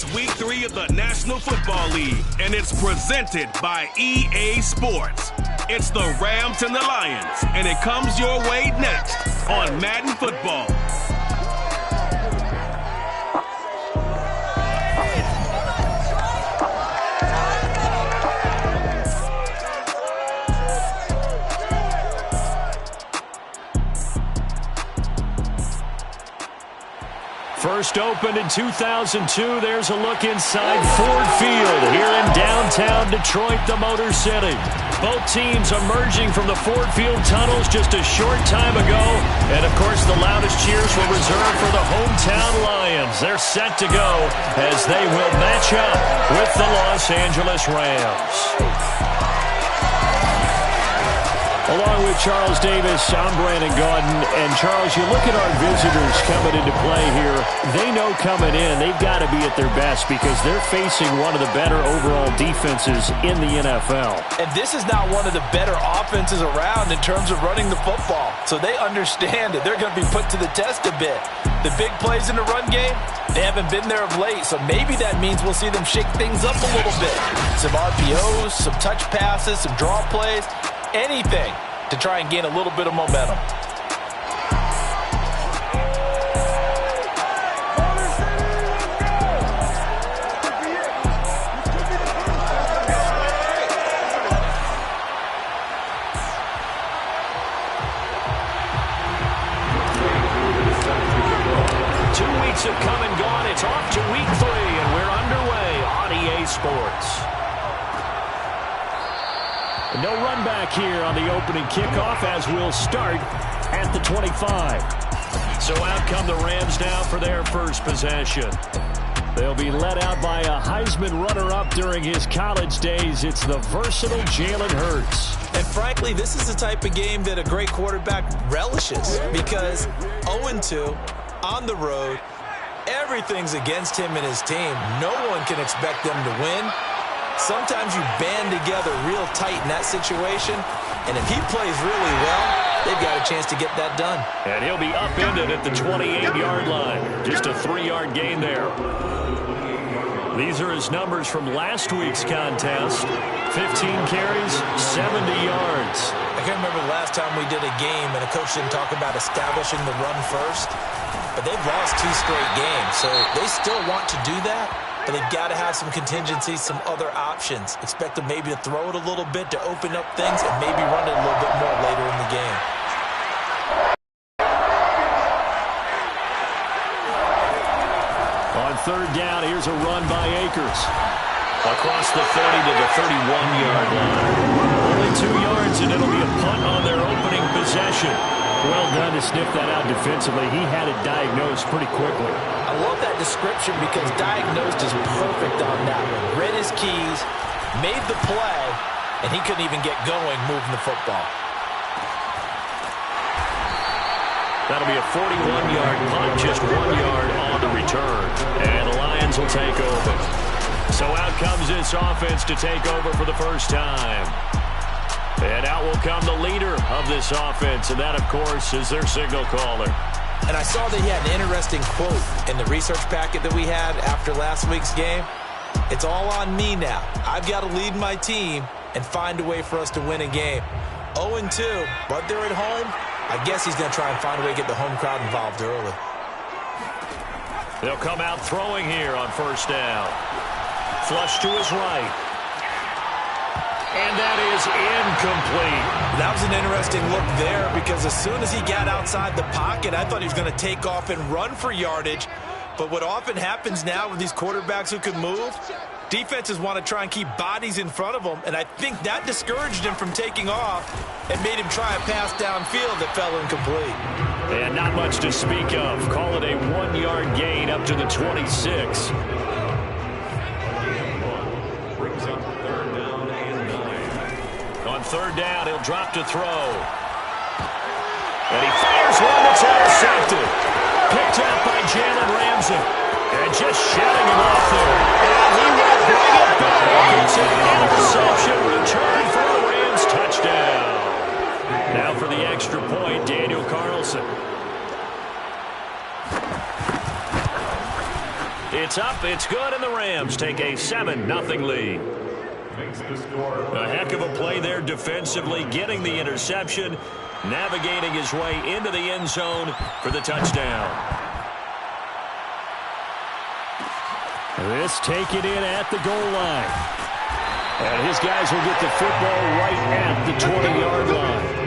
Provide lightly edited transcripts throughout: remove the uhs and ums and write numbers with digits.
It's week 3 of the National Football League, and it's presented by EA Sports. It's the Rams and the Lions, and it comes your way next on Madden Football. First opened in 2002, there's a look inside Ford Field here in downtown Detroit, the Motor City. Both teams emerging from the Ford Field tunnels just a short time ago. And, of course, the loudest cheers were reserved for the hometown Lions. They're set to go as they will match up with the Los Angeles Rams. Along with Charles Davis, I'm Brandon Gaudin. And, Charles, you look at our visitors coming into play here. They know coming in they've got to be at their best because they're facing one of the better overall defenses in the NFL. And this is not one of the better offenses around in terms of running the football. So they understand that they're going to be put to the test a bit. The big plays in the run game, they haven't been there of late. So maybe that means we'll see them shake things up a little bit. Some RPOs, some touch passes, some draw plays. Anything to try and gain a little bit of momentum. Have come and gone. It's off to week 3, and we're underway on EA Sports. No run back here on the opening kickoff as we'll start at the 25. So out come the Rams now for their first possession. They'll be led out by a Heisman runner-up during his college days. It's the versatile Jalen Hurts. And frankly, this is the type of game that a great quarterback relishes because 0-2 on the road, everything's against him and his team. No one can expect them to win. Sometimes you band together real tight in that situation, and if he plays really well, they've got a chance to get that done. And he'll be upended at the 28-yard line. Just a 3-yard gain there. These are his numbers from last week's contest. 15 carries, 70 yards. I can't remember the last time we did a game and a coach didn't talk about establishing the run first, but they've lost 2 straight games, so they still want to do that. But they've got to have some contingencies, some other options. Expect them maybe to throw it a little bit to open up things and maybe run it a little bit more later in the game. On third down, here's a run by Akers. Across the 30 to the 31-yard line. Only 2 yards, and it'll be a punt on their opening possession. Well done to sniff that out defensively. He had it diagnosed pretty quickly. I love that description because diagnosed is perfect on that one. Read his keys, made the play, and he couldn't even get going moving the football. That'll be a 41-yard punt, just 1 yard on the return. And the Lions will take over. So out comes this offense to take over for the first time. And out will come the leader of this offense, and that, of course, is their signal caller. And I saw that he had an interesting quote in the research packet that we had after last week's game. It's all on me now. I've got to lead my team and find a way for us to win a game. 0-2, but they're at home. I guess he's going to try and find a way to get the home crowd involved early. They'll come out throwing here on first down. Flush to his right. And that is incomplete. That was an interesting look there because as soon as he got outside the pocket, I thought he was going to take off and run for yardage. But what often happens now with these quarterbacks who can move, defenses want to try and keep bodies in front of them, and I think that discouraged him from taking off and made him try a pass downfield that fell incomplete. And not much to speak of. Call it a 1-yard gain up to the 26. On third down, he'll drop to throw. And he fires one that's intercepted. Picked out by Jalen Ramsey. And just shutting him off there. And he will bring it back. It's an interception return for the Rams. Touchdown. Now for the extra point, Daniel Carlson. It's up, it's good, and the Rams take a 7-0 lead. A heck of a play there defensively, getting the interception, navigating his way into the end zone for the touchdown. This taken in at the goal line. And his guys will get the football right at the 20-yard line.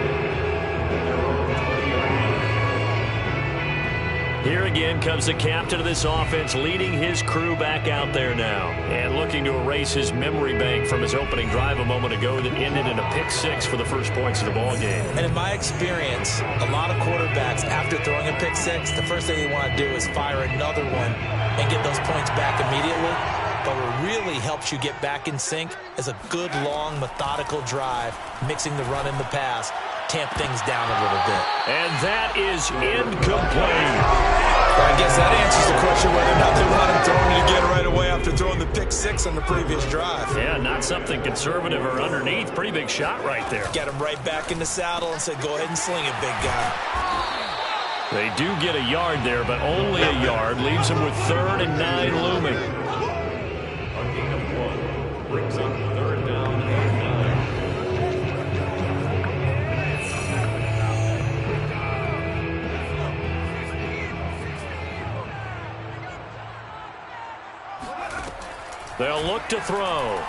Here again comes the captain of this offense, leading his crew back out there now. And looking to erase his memory bank from his opening drive a moment ago that ended in a pick-6 for the first points of the ball game. And in my experience, a lot of quarterbacks, after throwing a pick-6, the first thing they want to do is fire another one and get those points back immediately. But what really helps you get back in sync is a good, long, methodical drive, mixing the run and the pass, tamp things down a little bit. And that is incomplete. I guess that answers the question whether or not they want him throwing it again right away after throwing the pick-6 on the previous drive. Yeah, not something conservative or underneath. Pretty big shot right there. Get him right back in the saddle and said, go ahead and sling it, big guy. They do get a yard there, but only a yard. Leaves them with 3rd and 9 looming. Brings up 3rd down and 9. They'll look to throw.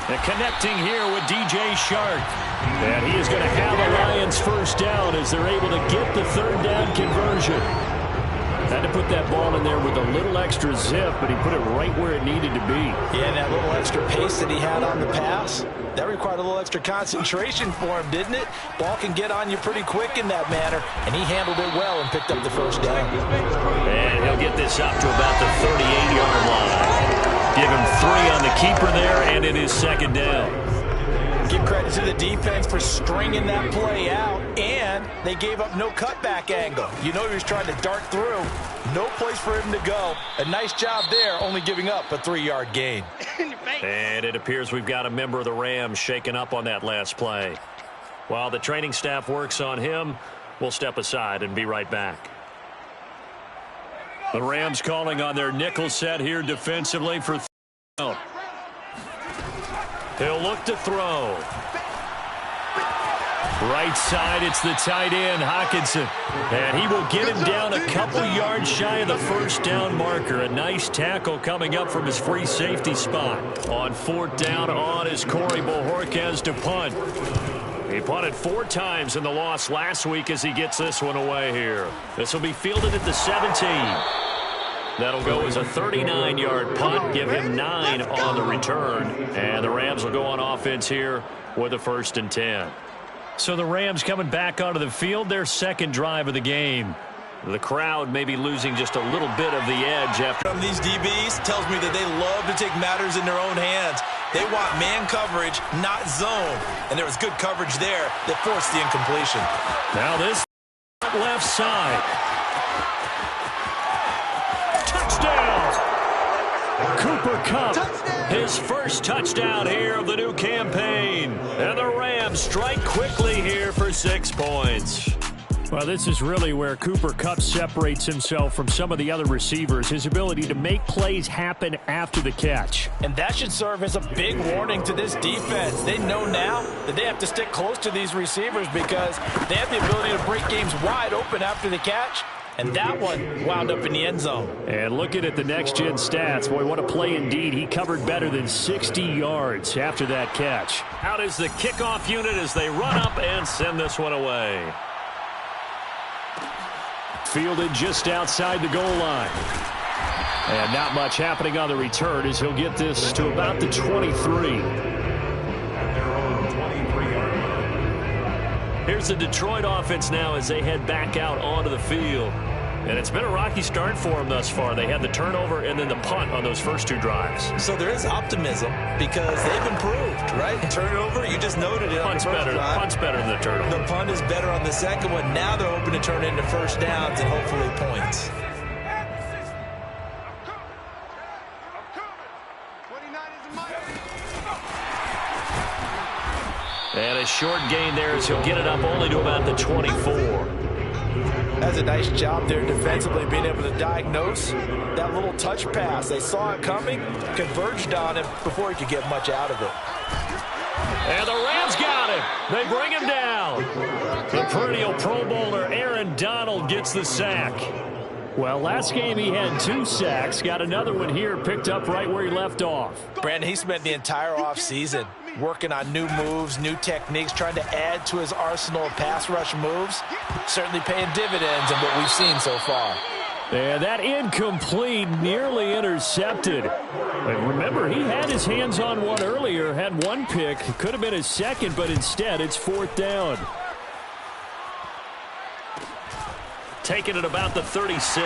And connecting here with DJ Shark. And he is going to have a Lions first down as they're able to get the 3rd down conversion. Had to put that ball in there with a little extra zip, but he put it right where it needed to be. Yeah, and that little extra pace that he had on the pass, that required a little extra concentration for him, didn't it? Ball can get on you pretty quick in that manner, and he handled it well and picked up the first down. And he'll get this up to about the 38-yard line. Give him 3 on the keeper there, and it is 2nd down. Give credit to the defense for stringing that play out, and they gave up no cutback angle. You know he was trying to dart through. No place for him to go. A nice job there, only giving up a 3-yard gain. And it appears we've got a member of the Rams shaken up on that last play. While the training staff works on him, we'll step aside and be right back. The Rams calling on their nickel set here defensively for down. He'll look to throw. Right side, it's the tight end, Hockenson. And he will get him down a couple yards shy of the first down marker. A nice tackle coming up from his free safety spot. On 4th down on is Corey Bojorquez to punt. He punted 4 times in the loss last week as he gets this one away here. This will be fielded at the 17. That'll go as a 39-yard punt, give him 9 on the return. And the Rams will go on offense here with a 1st and 10. So the Rams coming back onto the field, their 2nd drive of the game. The crowd may be losing just a little bit of the edge after. From these DBs tells me that they love to take matters in their own hands. They want man coverage, not zone. And there was good coverage there that forced the incompletion. Now this left side. Cooper Kupp, his first touchdown here of the new campaign. And the Rams strike quickly here for 6 points. Well, this is really where Cooper Kupp separates himself from some of the other receivers, his ability to make plays happen after the catch. And that should serve as a big warning to this defense. They know now that they have to stick close to these receivers because they have the ability to break games wide open after the catch. And that one wound up in the end zone. And looking at the next-gen stats, boy, what a play indeed. He covered better than 60 yards after that catch. Out is the kickoff unit as they run up and send this one away. Fielded just outside the goal line. And not much happening on the return as he'll get this to about the 23. Here's the Detroit offense now as they head back out onto the field. And it's been a rocky start for them thus far. They had the turnover and then the punt on those first 2 drives. So there is optimism because they've improved, right? Turnover, you just noted it. Punt's better than the turnover. The punt is better on the second one. Now they're hoping to turn into first downs and hopefully points. And a short gain there as he'll get it up only to about the 24. That's a nice job there defensively, being able to diagnose that little touch pass. They saw it coming, converged on him before he could get much out of it. And the Rams got him. They bring him down. The perennial Pro Bowler Aaron Donald gets the sack. Well, last game he had 2 sacks. Got another one here, picked up right where he left off. Brandon, he spent the entire offseason working on new moves, new techniques, trying to add to his arsenal of pass rush moves. Certainly paying dividends in what we've seen so far. And that incomplete, nearly intercepted. And remember, he had his hands on one earlier, had one pick. Could have been his second, but instead it's 4th down. Taking it about the 36.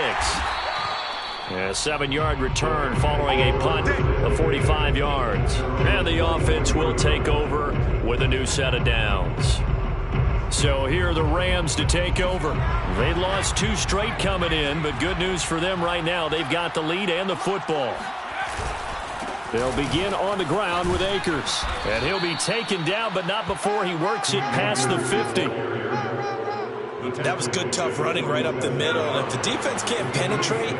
A 7-yard return following a punt of 45 yards. And the offense will take over with a new set of downs. So here are the Rams to take over. They lost 2 straight coming in, but good news for them right now. They've got the lead and the football. They'll begin on the ground with Akers. And he'll be taken down, but not before he works it past the 50. That was good, tough running right up the middle. And if the defense can't penetrate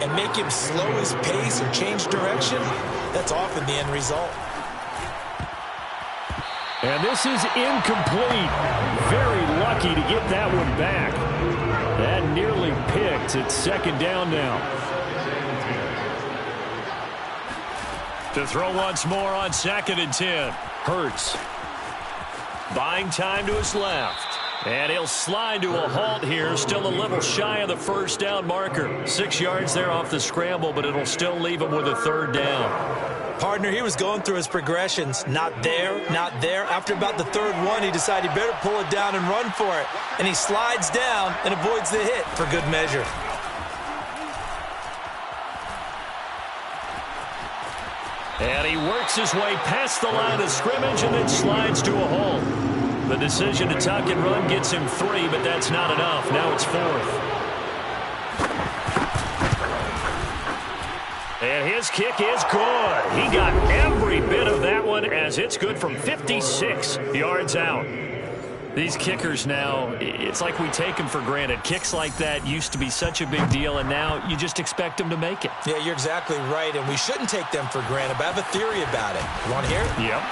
and make him slow his pace or change direction, that's often the end result. And this is incomplete. Very lucky to get that one back. That nearly picked. It's 2nd down now. To throw once more on 2nd and 10. Hurts. Buying time to his left. And he'll slide to a halt here. Still a little shy of the 1st down marker. 6 yards there off the scramble, but it'll still leave him with a 3rd down. Partner, he was going through his progressions. Not there, not there. After about the 3rd one, he decided he better pull it down and run for it. And he slides down and avoids the hit for good measure. And he works his way past the line of scrimmage and then slides to a halt. The decision to tuck and run gets him 3, but that's not enough. Now it's 4th. And his kick is good. He got every bit of that one as it's good from 56 yards out. These kickers now, it's like we take them for granted. Kicks like that used to be such a big deal, and now you just expect them to make it. Yeah, you're exactly right, and we shouldn't take them for granted, but I have a theory about it. You want to hear it? Yep.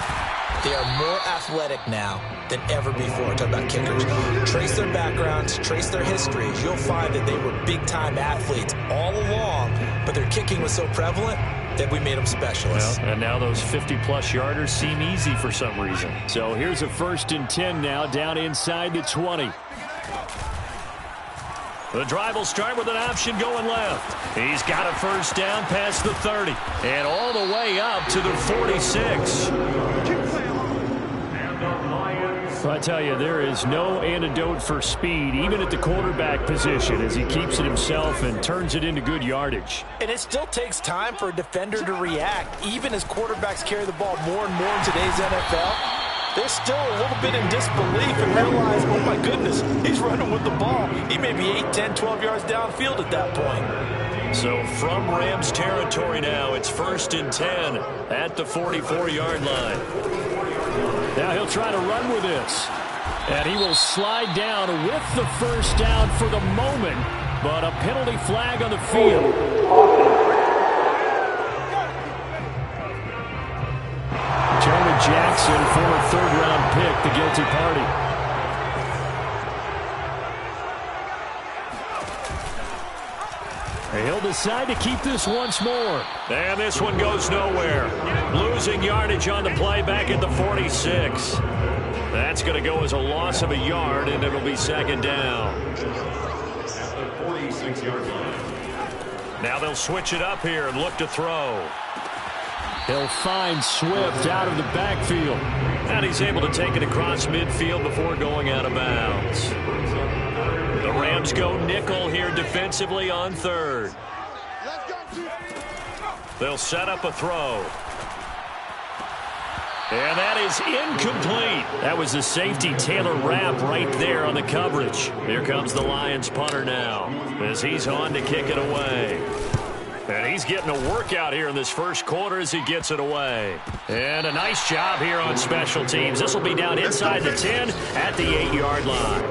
They are more athletic now than ever before. Talk about kickers. Trace their backgrounds, trace their histories. You'll find that they were big-time athletes all along, but their kicking was so prevalent that we made them specialists. Well, and now those 50-plus yarders seem easy for some reason. So here's a 1st and 10 now, down inside the 20. The drive will start with an option going left. He's got a 1st down past the 30. And all the way up to the 46. I tell you, there is no antidote for speed, even at the quarterback position, as he keeps it himself and turns it into good yardage. And it still takes time for a defender to react, even as quarterbacks carry the ball more and more in today's NFL. They're still a little bit in disbelief and realize, oh my goodness, he's running with the ball. He may be 8, 10, 12 yards downfield at that point. So from Rams territory now, it's 1st and 10 at the 44-yard line. Now he'll try to run with this. And he will slide down with the 1st down for the moment, but a penalty flag on the field. Jonah Jackson, former 3rd-round pick, the guilty party. He'll decide to keep this once more. And this one goes nowhere. Losing yardage on the play back at the 46. That's going to go as a loss of a yard, and it'll be 2nd down. At the 46-yard line. Now they'll switch it up here and look to throw. He'll find Swift out of the backfield. And he's able to take it across midfield before going out of bounds. The Rams go nickel here defensively on 3rd. They'll set up a throw. And that is incomplete. That was the safety Taylor Rapp right there on the coverage. Here comes the Lions punter now as he's on to kick it away. And he's getting a workout here in this 1st quarter as he gets it away. And a nice job here on special teams. This will be down inside the 10 at the 8-yard line.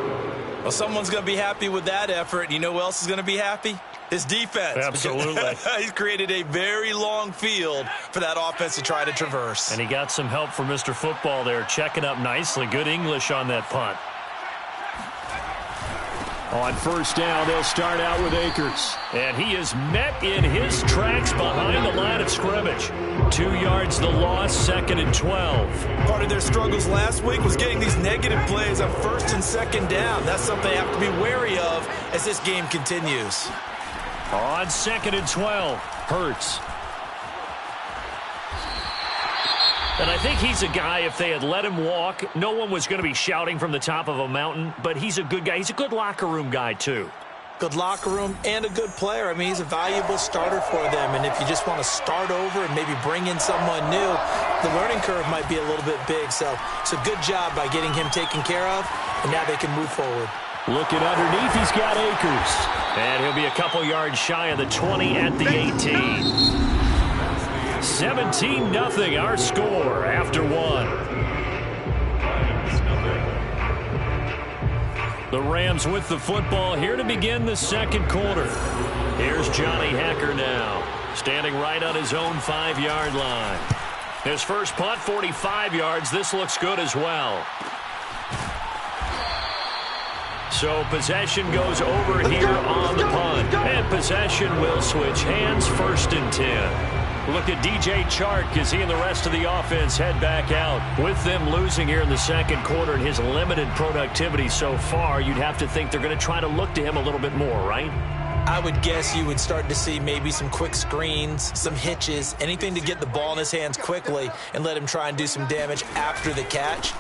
Well, someone's going to be happy with that effort. You know who else is going to be happy? His defense. Absolutely. He's created a very long field for that offense to try to traverse. And he got some help from Mr. Football there, checking up nicely. Good English on that punt. On first down, they'll start out with Akers. And he is met in his tracks behind the line of scrimmage. 2 yards the loss, 2nd and 12. Part of their struggles last week was getting these negative plays on 1st and 2nd down. That's something they have to be wary of as this game continues. On 2nd and 12, Hurts. And I think he's a guy, if they had let him walk, no one was going to be shouting from the top of a mountain, but he's a good guy. He's a good locker room guy, too. Good locker room and a good player. I mean, he's a valuable starter for them, and if you just want to start over and maybe bring in someone new, the learning curve might be a little bit big. So it's a good job by getting him taken care of, and now they can move forward. Looking underneath, he's got Akers. And he'll be a couple yards shy of the 20 at the 18. 17-0 our score after 1. The Rams with the football here to begin the 2nd quarter. Here's Johnny Hacker now, standing right on his own 5-yard line. His first punt, 45 yards. This looks good as well. So possession goes over here on the punt. And possession will switch hands, 1st and 10. Look at DJ Chark as he and the rest of the offense head back out. With them losing here in the 2nd quarter and his limited productivity so far, you'd have to think they're going to try to look to him a little bit more, right? I would guess you would start to see maybe some quick screens, some hitches, anything to get the ball in his hands quickly and let him try and do some damage after the catch.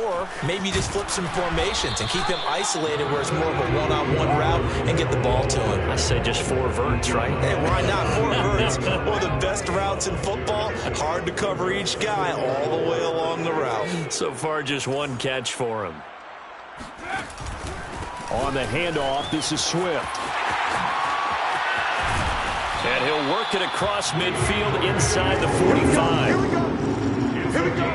Or maybe just flip some formations and keep him isolated where it's more of a one-on-one route and get the ball to him. I say just 4 verts, right? Hey, why not 4 verts? One of the best routes in football. Hard to cover each guy all the way along the route. So far, just 1 catch for him. On the handoff, this is Swift. And he'll work it across midfield inside the 45. Here we go.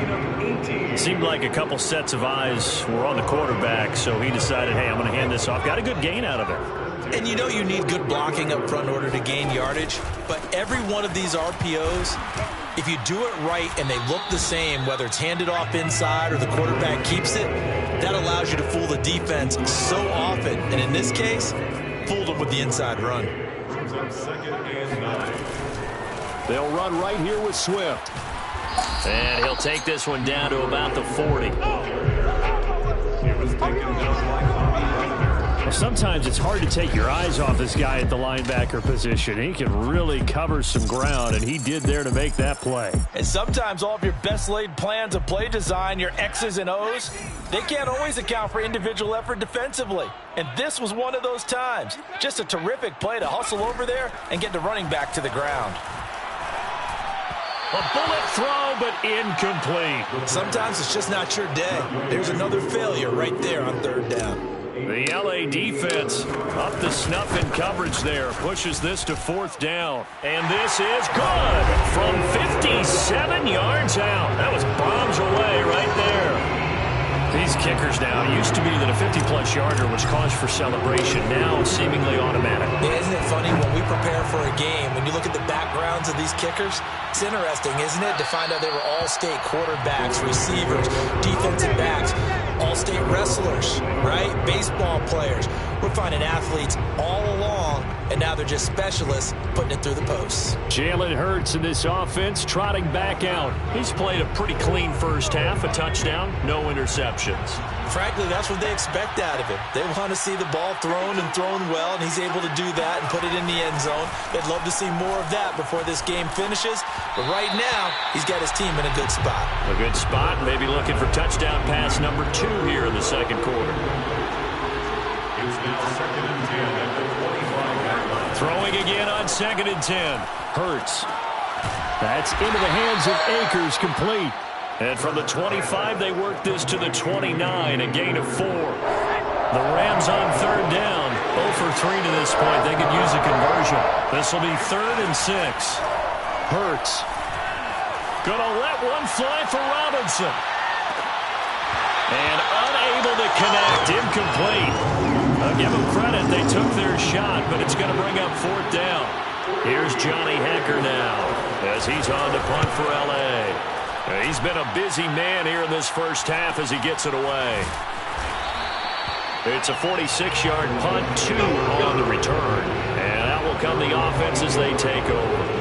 Seemed like a couple sets of eyes were on the quarterback, so he decided, hey, I'm going to hand this off. Got a good gain out of it. And you know you need good blocking up front in order to gain yardage, but every one of these RPOs, if you do it right and they look the same, whether it's handed off inside or the quarterback keeps it, that allows you to fool the defense so often. And in this case, fooled them with the inside run. They'll run right here with Swift. And he'll take this one down to about the 40. Well, sometimes it's hard to take your eyes off this guy at the linebacker position. He can really cover some ground, and he did there to make that play. And sometimes all of your best laid plans of play design, your X's and O's, they can't always account for individual effort defensively. And this was one of those times. Just a terrific play to hustle over there and get the running back to the ground. A bullet throw, but incomplete. Sometimes it's just not your day. There's another failure right there on 3rd down. The LA defense up the snuff in coverage there. Pushes this to 4th down. And this is good from 57 yards out. That was bombs away right there. These kickers now, it used to be that a 50-plus yarder was cause for celebration. Now it's seemingly automatic. Yeah, isn't it funny when we prepare for a game, when you look at the backgrounds of these kickers, it's interesting, isn't it, to find out they were all-state quarterbacks, receivers, defensive backs, all-state wrestlers, right? Baseball players. We're finding athletes all along, and now they're just specialists putting it through the posts. Jalen Hurts in this offense trotting back out. He's played a pretty clean first half, a touchdown, no interceptions. Frankly, that's what they expect out of him. They want to see the ball thrown and thrown well, and he's able to do that and put it in the end zone. They'd love to see more of that before this game finishes. But right now, he's got his team in a good spot. A good spot, maybe looking for touchdown pass number 2 here in the 2nd quarter. Throwing again on 2nd and 10. Hurts. That's into the hands of Akers, complete. And from the 25, they work this to the 29, a gain of 4. The Rams on 3rd down. 0 for 3 to this point. They could use a conversion. This will be 3rd and 6. Hurts. Gonna let one fly for Robinson. And unable to connect. Incomplete. I'll give them credit. They took their shot, but it's going to bring up fourth down. Here's Johnny Hecker now as he's on to punt for L.A. He's been a busy man here in this first half as he gets it away. It's a 46-yard punt, 2 on the return. And out will come the offense as they take over.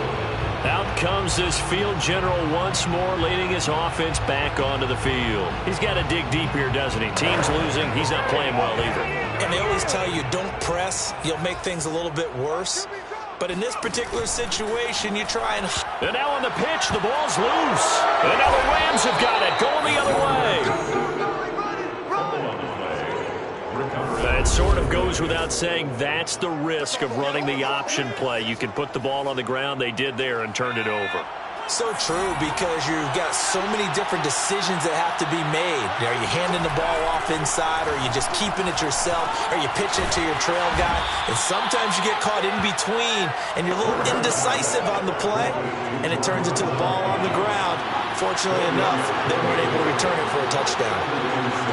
Out comes this field general once more, leading his offense back onto the field. He's got to dig deep here, doesn't he? Team's losing. He's not playing well either. And they always tell you, don't press. You'll make things a little bit worse. But in this particular situation, you try and... And now on the pitch, the ball's loose. And now the Rams have got it, going the other way. It sort of goes without saying that's the risk of running the option play. You can put the ball on the ground. They did there and turned it over. So true, because you've got so many different decisions that have to be made. Are you handing the ball off inside, or are you just keeping it yourself, or you pitch it to your trail guy? And sometimes you get caught in between, and you're a little indecisive on the play, and it turns into the ball on the ground. Fortunately enough, they weren't able to return it for a touchdown.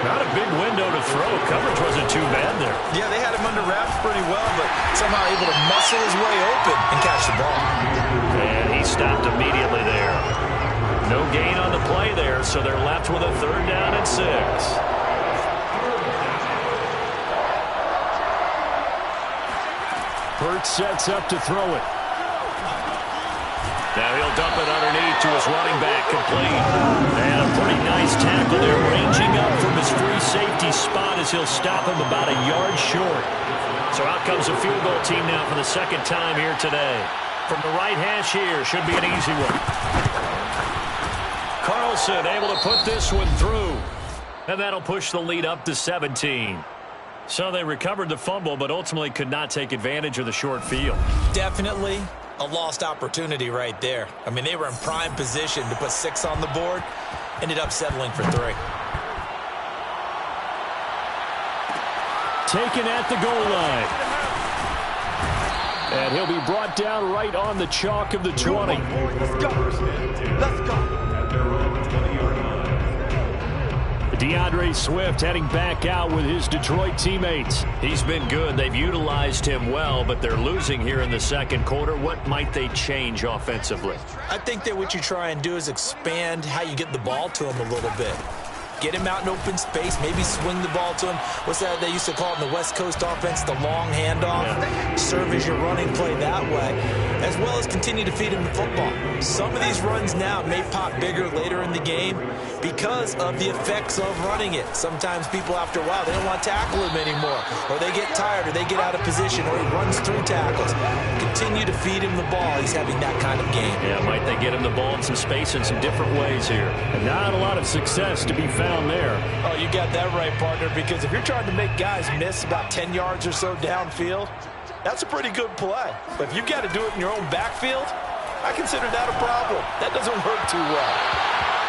Not a big window to throw. Coverage wasn't too bad there. Yeah, they had him under wraps pretty well, but somehow able to muscle his way open and catch the ball. And he stopped immediately there. No gain on the play there, so they're left with a 3rd down and 6. Hurts sets up to throw it. Now he'll dump it underneath to his running back, complete. And a pretty nice tackle there, ranging up from his free safety spot as he'll stop him about a yard short. So out comes a field goal team now for the 2nd time here today. From the right hash here, should be an easy one. Carlson able to put this one through. And that'll push the lead up to 17. So they recovered the fumble, but ultimately could not take advantage of the short field. Definitely a lost opportunity right there. I mean, they were in prime position to put 6 on the board. Ended up settling for 3. Taken at the goal line. And he'll be brought down right on the chalk of the 20. Let's go. Let's go. DeAndre Swift heading back out with his Detroit teammates. He's been good. They've utilized him well, but they're losing here in the 2nd quarter. What might they change offensively? I think that what you try and do is expand how you get the ball to him a little bit. Get him out in open space, maybe swing the ball to him. What's that they used to call it in the West Coast offense, the long handoff? Yeah. Serve as your running play that way, as well as continue to feed him the football. Some of these runs now may pop bigger later in the game because of the effects of running it. Sometimes people, after a while, they don't want to tackle him anymore, or they get tired, or they get out of position, or he runs through tackles. Continue to feed him the ball. He's having that kind of game. Yeah, might they get him the ball in some space in some different ways here. And not a lot of success to be found there. Oh, you got that right, partner, because if you're trying to make guys miss about 10 yards or so downfield, that's a pretty good play. But if you've got to do it in your own backfield, I consider that a problem. That doesn't work too well.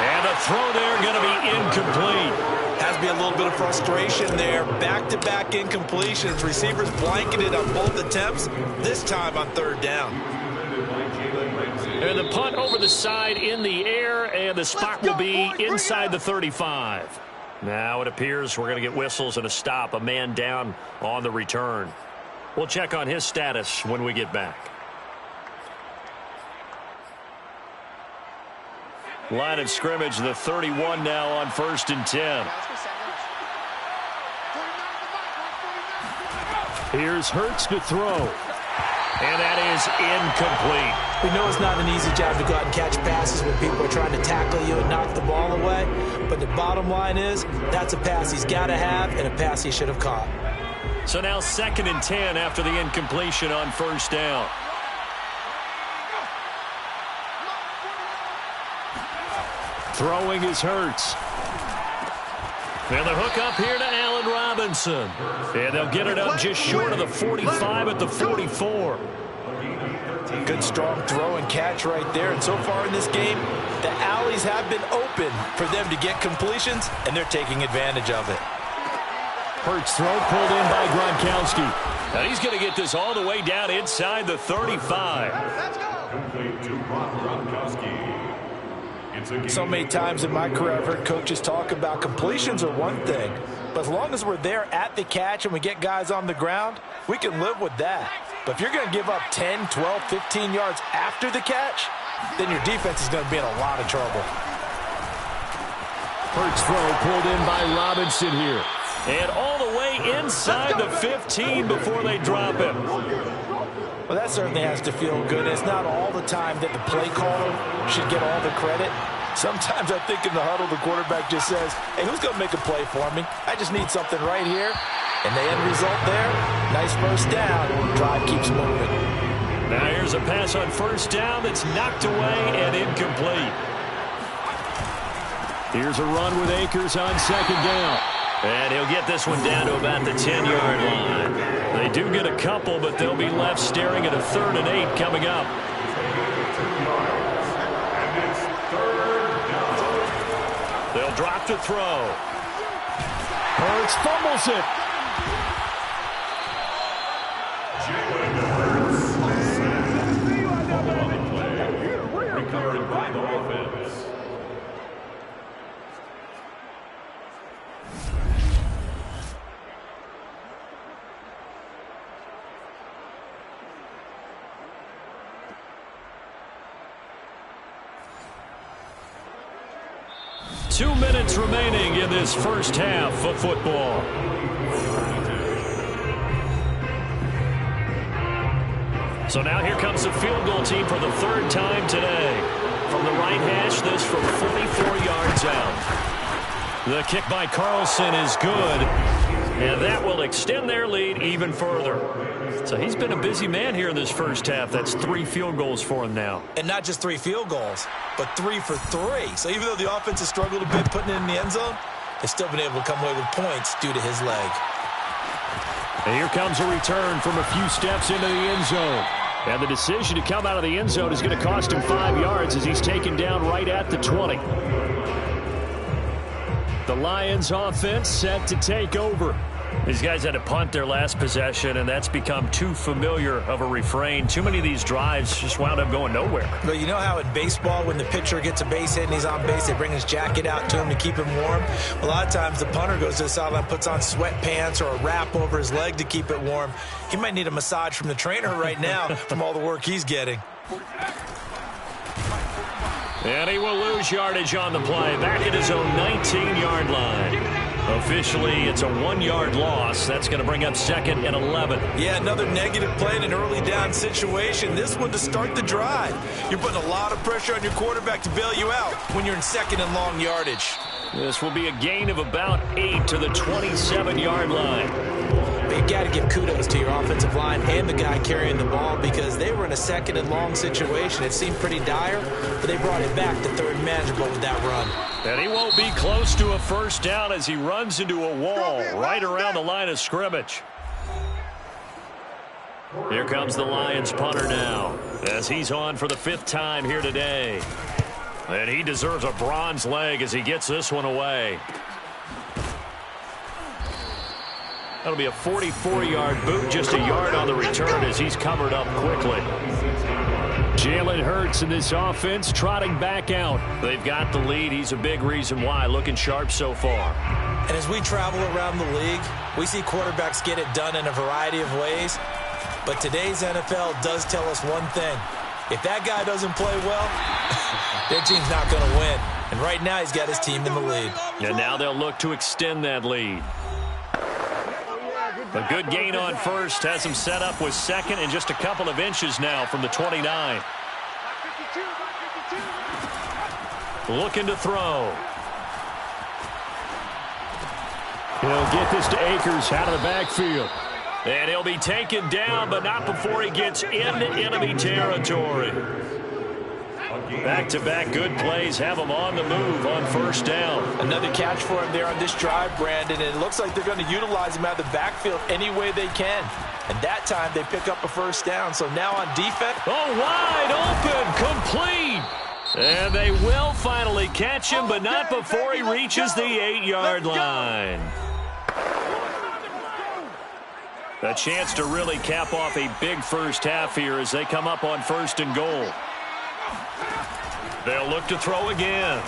And a throw there going to be incomplete. Has to be a little bit of frustration there. Back-to-back incompletions. Receivers blanketed on both attempts, this time on 3rd down. And the punt over the side in the air, and the spot will be inside the 35. Now it appears we're going to get whistles and a stop, a man down on the return. We'll check on his status when we get back. Line of scrimmage, the 31 now on 1st and 10. Here's Hurts to throw. And that is incomplete. We know it's not an easy job to go out and catch passes when people are trying to tackle you and knock the ball away. But the bottom line is, that's a pass he's got to have and a pass he should have caught. So now 2nd and 10 after the incompletion on 1st down. Throwing is Hurts. And the hook up here to Allen Robinson. And they'll get it up just short of the 45 at the 44. Good strong throw and catch right there. And so far in this game, the alleys have been open for them to get completions, and they're taking advantage of it. Hurts throw pulled in by Gronkowski. And he's going to get this all the way down inside the 35. Let's go. So many times in my career, I've heard coaches talk about completions are one thing, But as long as we're there at the catch and we get guys on the ground, we can live with that. But if you're going to give up 10, 12, 15 yards after the catch, then your defense is going to be in a lot of trouble. Hurts throw pulled in by Robinson here. And all the way inside the 15 before they drop him. Well, that certainly has to feel good. It's not all the time that the play caller should get all the credit. Sometimes I think in the huddle, the quarterback just says, hey, who's going to make a play for me? I just need something right here. And the end result there, nice first down. Drive keeps moving. Now here's a pass on first down that's knocked away and incomplete. Here's a run with Akers on second down. And he'll get this one down to about the 10-yard line. They do get a couple, but they'll be left staring at a 3rd and 8 coming up. They'll drop to throw. Hurts fumbles it. Recovered by the offense. Two minutes remaining in this first half of football. So now here comes the field goal team for the 3rd time today. From the right hash, this from 44 yards out. The kick by Carlson is good, and that will extend their lead even further. So he's been a busy man here in this first half. That's 3 field goals for him now. And not just 3 field goals, but 3 for 3. So even though the offense has struggled a bit putting it in the end zone, they've still been able to come away with points due to his leg. And here comes a return from a few steps into the end zone. And the decision to come out of the end zone is going to cost him 5 yards as he's taken down right at the 20. The Lions offense set to take over. These guys had to punt their last possession, and that's become too familiar of a refrain. Too many of these drives just wound up going nowhere. But you know how in baseball, when the pitcher gets a base hit and he's on base, they bring his jacket out to him to keep him warm? A lot of times the punter goes to the sideline, puts on sweatpants or a wrap over his leg to keep it warm. He might need a massage from the trainer right now from all the work he's getting. And he will lose yardage on the play, back at his own 19-yard line. Officially, it's a 1-yard loss. That's going to bring up 2nd and 11. Yeah, another negative play in an early down situation. This one to start the drive. You're putting a lot of pressure on your quarterback to bail you out when you're in 2nd and long yardage. This will be a gain of about 8 to the 27-yard line. But you got to give kudos to your offensive line and the guy carrying the ball because they were in a 2nd and long situation. It seemed pretty dire, but they brought it back to 3rd and manageable with that run. And he won't be close to a first down as he runs into a wall right around the line of scrimmage. Here comes the Lions punter now as he's on for the 5th time here today. And he deserves a bronze leg as he gets this one away. That'll be a 44-yard boot, just a yard on the return as he's covered up quickly. Jalen Hurts in this offense trotting back out. They've got the lead. He's a big reason why, looking sharp so far. And as we travel around the league, we see quarterbacks get it done in a variety of ways. But today's NFL does tell us one thing. If that guy doesn't play well, their team's not going to win. And right now he's got his team in the lead. And now they'll look to extend that lead. A good gain on first has him set up with 2nd and just a couple of inches now from the 29. Looking to throw. He'll get this to Akers out of the backfield. And he'll be taken down, but not before he gets into enemy territory. Back-to-back good plays have him on the move on first down. Another catch for him there on this drive, Brandon, and it looks like they're going to utilize him out of the backfield any way they can. And that time they pick up a first down. So now on defense. Oh, wide open, complete. And they will finally catch him, but not before he reaches the 8-yard line. A chance to really cap off a big first half here as they come up on 1st and goal. They'll look to throw again.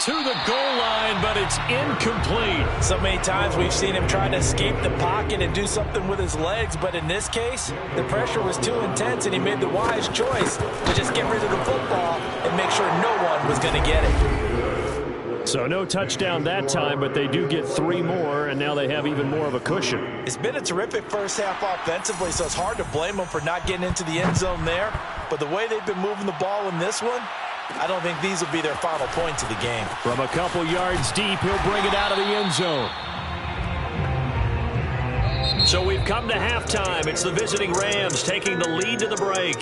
to the goal line, but it's incomplete. So many times we've seen him try to escape the pocket and do something with his legs, but in this case, the pressure was too intense, and he made the wise choice to just get rid of the football and make sure no one was going to get it. So no touchdown that time, but they do get 3 more, and now they have even more of a cushion. It's been a terrific first half offensively, so it's hard to blame them for not getting into the end zone there. But the way they've been moving the ball in this one, I don't think these will be their final points of the game. From a couple yards deep, he'll bring it out of the end zone. So we've come to halftime. It's the visiting Rams taking the lead to the break.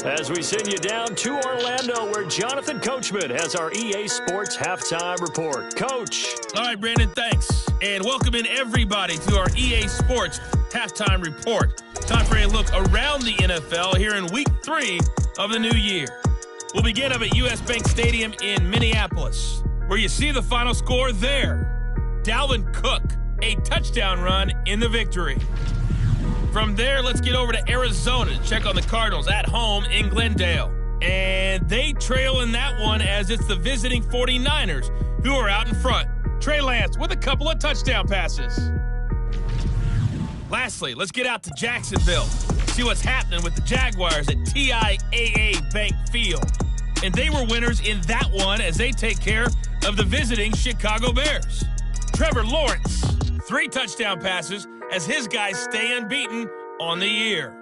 As we send you down to Orlando, where Jonathan Coachman has our EA Sports Halftime Report. Coach. All right, Brandon, thanks. And welcome in everybody to our EA Sports Halftime Report. Time for a look around the NFL here in Week 3 of the new year. We'll begin up at US Bank Stadium in Minneapolis, where you see the final score there. Dalvin Cook, a touchdown run in the victory. From there, let's get over to Arizona to check on the Cardinals at home in Glendale. And they trail in that one as it's the visiting 49ers who are out in front. Trey Lance with a couple of touchdown passes. Lastly, let's get out to Jacksonville. See what's happening with the Jaguars at TIAA Bank Field. And they were winners in that one as they take care of the visiting Chicago Bears. Trevor Lawrence, 3 touchdown passes as his guys stay unbeaten on the year.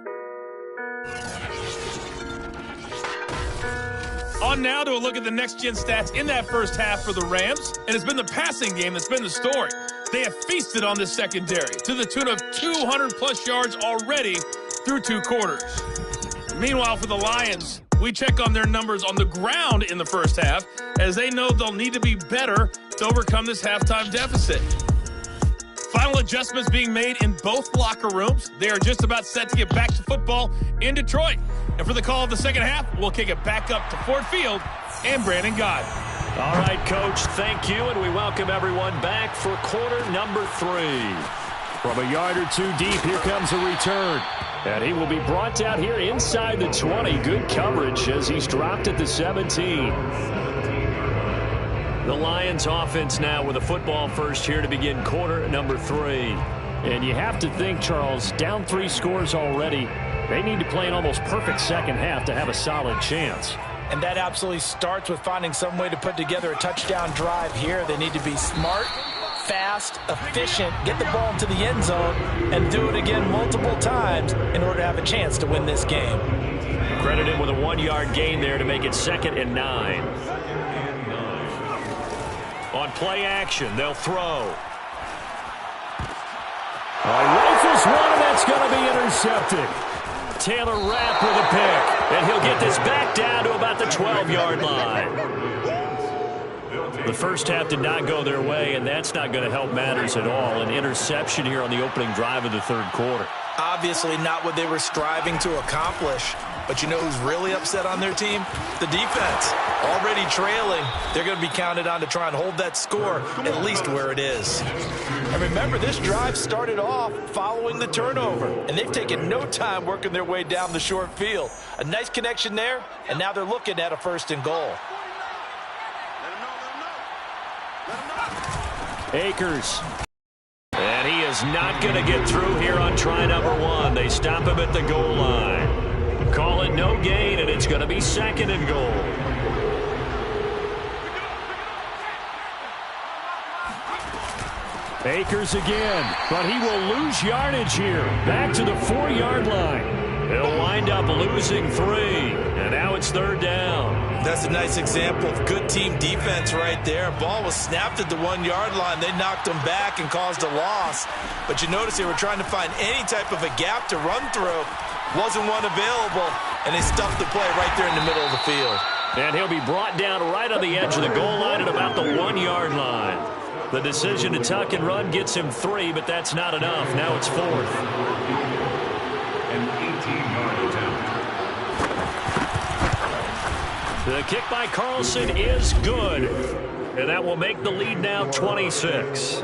On now to a look at the next-gen stats in that first half for the Rams. And it's been the passing game that's been the story. They have feasted on this secondary to the tune of 200-plus yards already through 2 quarters. Meanwhile, for the Lions, we check on their numbers on the ground in the first half, as they know they'll need to be better to overcome this halftime deficit. Final adjustments being made in both locker rooms. They are just about set to get back to football in Detroit. And for the call of the second half, we'll kick it back up to Ford Field and Brandon Gott. All right, Coach, thank you, and we welcome everyone back for quarter number 3. From a yard or 2 deep, here comes a return. And he will be brought down here inside the 20. Good coverage as he's dropped at the 17. The Lions offense now with a football first here to begin quarter number 3. And you have to think, Charles, down 3 scores already. They need to play an almost perfect second half to have a solid chance. And that absolutely starts with finding some way to put together a touchdown drive here. They need to be smart, fast, efficient, get the ball into the end zone, and do it again multiple times in order to have a chance to win this game. Credit him with a 1-yard gain there to make it 2nd and 9. On play action, they'll throw. Rifles one, and that's going to be intercepted. Taylor Rapp with a pick, and he'll get this back down to about the 12-yard line. The first half did not go their way, and that's not going to help matters at all. An interception here on the opening drive of the 3rd quarter. Obviously not what they were striving to accomplish. But you know who's really upset on their team? The defense. Already trailing. They're going to be counted on to try and hold that score at least where it is. And remember, this drive started off following the turnover. And they've taken no time working their way down the short field. A nice connection there, and now they're looking at a 1st and goal. Akers. And he is not going to get through here on try number 1. They stop him at the goal line. Call it no gain, and it's going to be 2nd and goal. Akers again, but he will lose yardage here. Back to the 4-yard line. He'll wind up losing 3, and now it's 3rd down. That's a nice example of good team defense right there. Ball was snapped at the 1-yard line. They knocked him back and caused a loss. But you notice they were trying to find any type of a gap to run through. Wasn't one available, and they stuffed the play right there in the middle of the field. And he'll be brought down right on the edge of the goal line at about the 1-yard line. The decision to tuck and run gets him 3, but that's not enough. Now it's 4th. An 18-yard attempt. The kick by Carlson is good. And that will make the lead now 26.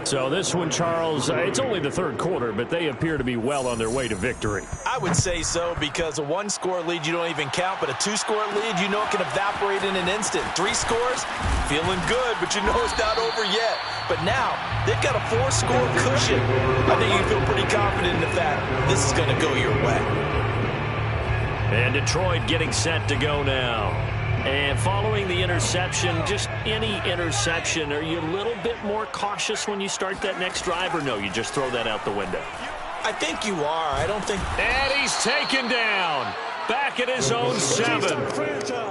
So this one, Charles, it's only the third quarter, but they appear to be well on their way to victory. I would say so, because a one-score lead you don't even count, but a two-score lead you know it can evaporate in an instant. 3 scores, feeling good, but you know it's not over yet. But now, they've got a 4-score cushion. I think you can feel pretty confident in the fact this is going to go your way. And Detroit getting set to go now. And following the interception, just any interception, are you a little bit more cautious when you start that next drive, or no, you just throw that out the window? I think you are. I don't think... And he's taken down. Back at his own 7.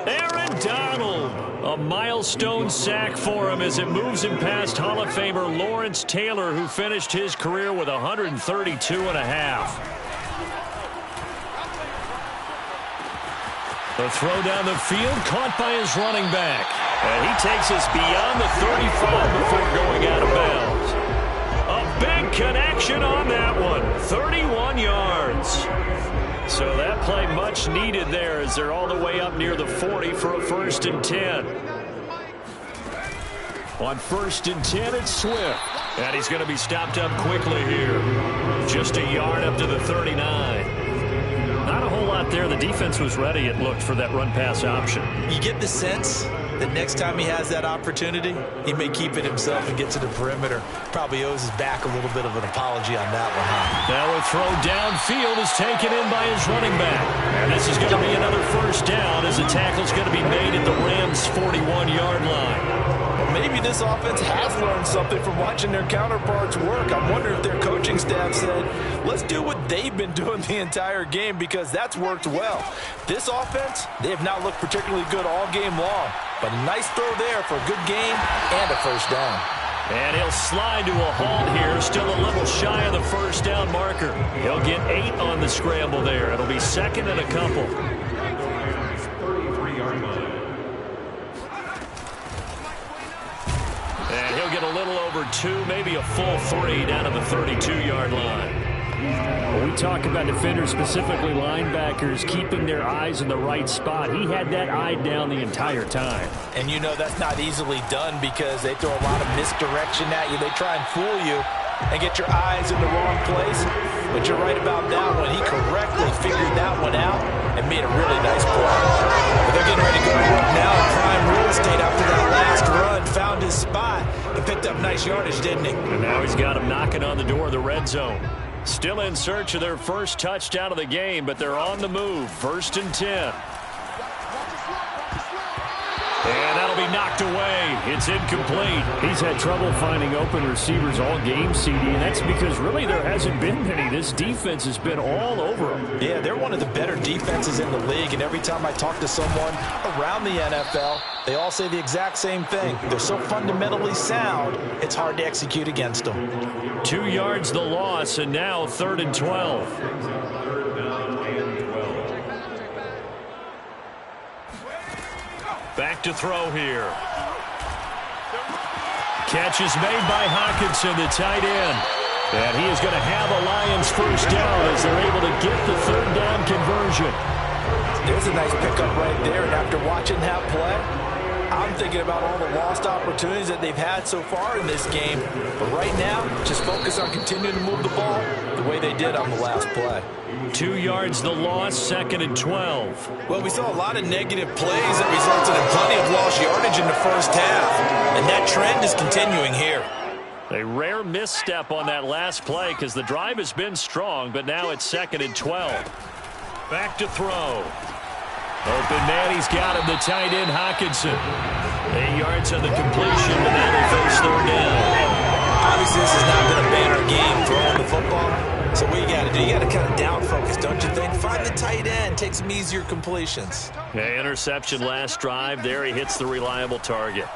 Aaron Donald. A milestone sack for him as it moves him past Hall of Famer Lawrence Taylor, who finished his career with 132.5. The throw down the field, caught by his running back. And he takes us beyond the 35 before going out of bounds. A big connection on that one. 31 yards. So that play much needed there as they're all the way up near the 40 for a 1st and 10. On 1st and 10, it's Swift. And he's going to be stopped up quickly here. Just a yard up to the 39. Not a whole lot there. The defense was ready, it looked, for that run-pass option. You get the sense that next time he has that opportunity, he may keep it himself and get to the perimeter. Probably owes his back a little bit of an apology on that one, huh? Now a throw downfield is taken in by his running back. And this is going to be another 1st down as the tackle's going to be made at the Rams' 41-yard line. Maybe this offense has learned something from watching their counterparts work. I wonder if their coaching staff said, let's do what they've been doing the entire game, because that's worked well. This offense, they have not looked particularly good all game long, but a nice throw there for a good gain and a 1st down. And he'll slide to a halt here, still a little shy of the 1st down marker. He'll get 8 on the scramble there. It'll be 2nd and a couple. And he'll get a little over 2, maybe a full 3 down to the 32-yard line. When we talk about defenders, specifically linebackers, keeping their eyes in the right spot, he had that eye down the entire time. And you know that's not easily done because they throw a lot of misdirection at you. They try and fool you and get your eyes in the wrong place. But you're right about that one. He correctly figured that one out and made a really nice play. But they're getting ready to go to work now in prime real estate after that last run. Found his spot and picked up nice yardage, didn't he? And now he's got him knocking on the door of the red zone. Still in search of their first touchdown of the game, but they're on the move. 1st and 10. And that'll be knocked away. It's incomplete. He's had trouble finding open receivers all game, CD, and that's because really there hasn't been many. This defense has been all over them. Yeah, they're one of the better defenses in the league, and every time I talk to someone around the NFL, they all say the exact same thing. They're so fundamentally sound, it's hard to execute against them. 2 yards the loss, and now 3rd and 12. Back to throw here. Catch is made by Hawkinson, the tight end. And he is going to have a Lions 1st down as they're able to get the 3rd down conversion. There's a nice pickup right there, and after watching that play, I'm thinking about all the lost opportunities that they've had so far in this game. But right now, just focus on continuing to move the ball the way they did on the last play. 2 yards the loss, 2nd and 12. Well, we saw a lot of negative plays that resulted in plenty of lost yardage in the 1st half. And that trend is continuing here. A rare misstep on that last play because the drive has been strong, but now it's 2nd and 12. Back to throw. Open man, he's got him, the tight end, Hawkinson. 8 yards on the completion, but now they face 3rd down. Obviously, this has not been a banner game throwing the football. So what you got to do, you got to kind of down focus, don't you think? Find the tight end, take some easier completions. Okay, interception last drive. There he hits the reliable target.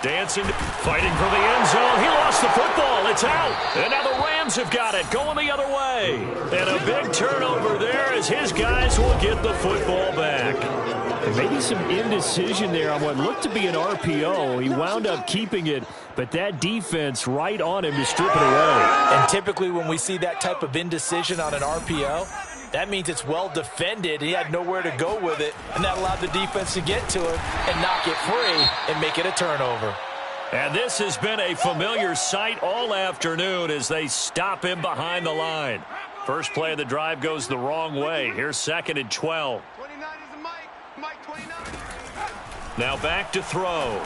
Dancing, fighting for the end zone. He lost the football. It's out. And now the Rams have got it, going the other way. And a big turnover there as his guys will get the football back. And maybe some indecision there on what looked to be an RPO. He wound up keeping it, but that defense right on him to strip it away. And typically when we see that type of indecision on an RPO, that means it's well defended. He had nowhere to go with it, and that allowed the defense to get to it and knock it free and make it a turnover. And this has been a familiar sight all afternoon as they stop him behind the line. First play of the drive goes the wrong way. Here's 2nd and 12. 29 is a Mike 29. Now back to throw.